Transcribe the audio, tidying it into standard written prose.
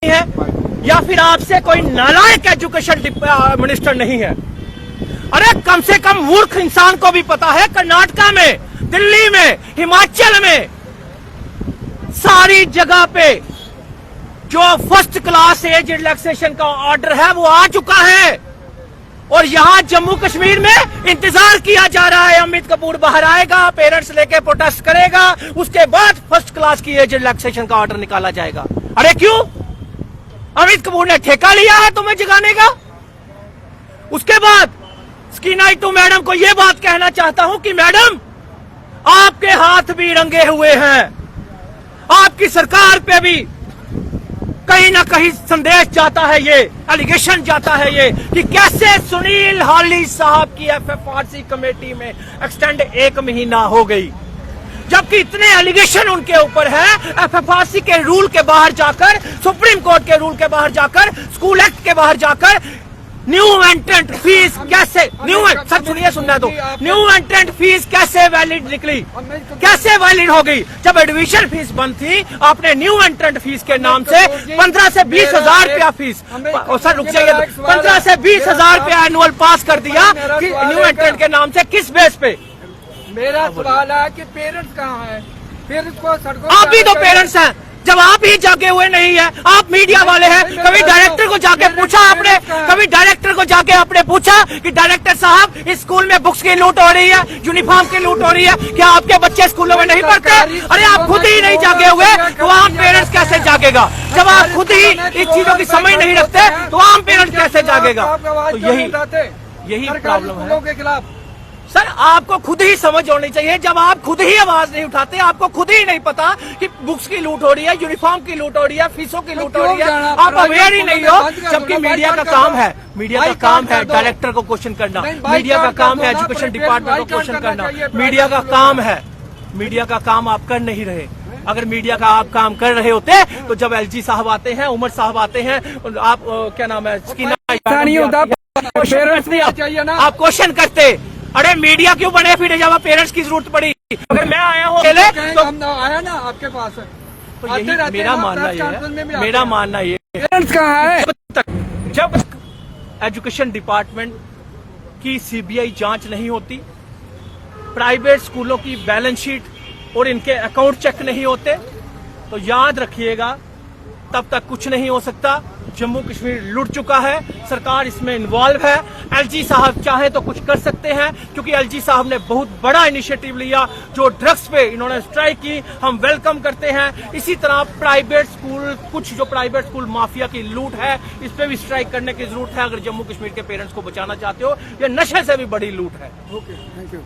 है या फिर आपसे कोई नालायक एजुकेशन मिनिस्टर नहीं है। अरे कम से कम मूर्ख इंसान को भी पता है कर्नाटका में, दिल्ली में, हिमाचल में, सारी जगह पे जो फर्स्ट क्लास एज रिलैक्सेशन का ऑर्डर है वो आ चुका है और यहां जम्मू कश्मीर में इंतजार किया जा रहा है। अमित कपूर बाहर आएगा, पेरेंट्स लेके प्रोटेस्ट करेगा, उसके बाद फर्स्ट क्लास की एज रिलैक्सेशन का ऑर्डर निकाला जाएगा। अरे क्यों? अमित कपूर ने ठेका लिया है तुम्हें जगाने का। उसके बाद स्कीना इटू मैडम को यह बात कहना चाहता हूं कि मैडम आपके हाथ भी रंगे हुए हैं, आपकी सरकार पे भी कहीं ना कहीं संदेश जाता है, ये एलिगेशन जाता है ये कि कैसे सुनील हाली साहब की एफएफआरसी कमेटी में एक्सटेंड 1 महीना हो गई, जबकि इतने एलिगेशन उनके ऊपर है। एफएफआरसी के रूल के बाहर जाकर, सुप्रीम कोर्ट के रूल के बाहर जाकर, स्कूल एक्ट के बाहर जाकर न्यू एंट्रेंट फीस कैसे सर सुनिए, सुनना तो न्यू एंट्रेंट फीस कैसे वैलिड निकली, कैसे वैलिड हो गई? जब एडमिशन फीस बंद थी आपने न्यू एंट्रेंट फीस के नाम से 15 से 20 हजार रुपया फीस, सर रुक जाइए, 15 से 20 हजार रुपया एनुअल पास कर दिया कि न्यू एंट्रेंट के नाम से। किस बेस पे? मेरा सवाल है कि पेरेंट्स कहाँ हैं? पेरेंट्स को सड़कों आप भी तो पेरेंट्स हैं, जब आप ही जागे हुए नहीं है, आप मीडिया वाले हैं। कभी डायरेक्टर को जाके पूछा आपने, कभी डायरेक्टर को जाके आपने पूछा कि डायरेक्टर साहब इस स्कूल में बुक्स की लूट हो रही है, यूनिफॉर्म की लूट हो रही है, क्या आपके बच्चे स्कूलों में नहीं पढ़ते? अरे आप खुद ही नहीं जागे हुए तो आम पेरेंट्स कैसे जागेगा? जब आप खुद ही इस चीजों की समझ नहीं रखते तो आम पेरेंट्स कैसे जागेगा? तो यही प्रॉब्लम है के खिलाफ। सर आपको खुद ही समझ होनी चाहिए, जब आप खुद ही आवाज नहीं उठाते, आपको खुद ही नहीं पता कि बुक्स की लूट हो रही है, यूनिफॉर्म की लूट हो रही है, फीसों की लूट हो रही है, आप अवेयर ही नहीं हो। जबकि मीडिया का काम है, मीडिया का काम है डायरेक्टर को क्वेश्चन करना, मीडिया का काम है एजुकेशन डिपार्टमेंट को क्वेश्चन करना, मीडिया का काम है। मीडिया का काम आप कर नहीं रहे। अगर मीडिया का आप काम कर रहे होते तो जब एलजी साहब आते हैं, उमर साहब आते हैं, आप क्या नाम है, आप क्वेश्चन करते। अरे मीडिया क्यों बने फिर जब पेरेंट्स की जरूरत पड़ी? अगर मैं आया हूँ तो आया ना आपके पास, तो यही मेरा मानना ये है, मेरा मानना ये पेरेंट्स कहाँ है? जब एजुकेशन डिपार्टमेंट की सीबीआई जांच नहीं होती, प्राइवेट स्कूलों की बैलेंस शीट और इनके अकाउंट चेक नहीं होते, तो याद रखिएगा तब तक कुछ नहीं हो सकता। जम्मू कश्मीर लुट चुका है, सरकार इसमें इन्वॉल्व है। एलजी साहब चाहे तो कुछ कर सकते हैं, क्योंकि एलजी साहब ने बहुत बड़ा इनिशिएटिव लिया। जो ड्रग्स पे इन्होंने स्ट्राइक की, हम वेलकम करते हैं। इसी तरह प्राइवेट स्कूल, कुछ जो प्राइवेट स्कूल माफिया की लूट है, इस पे भी स्ट्राइक करने की जरूरत है अगर जम्मू कश्मीर के पेरेंट्स को बचाना चाहते हो। ये नशे से भी बड़ी लूट है। Okay, thank you.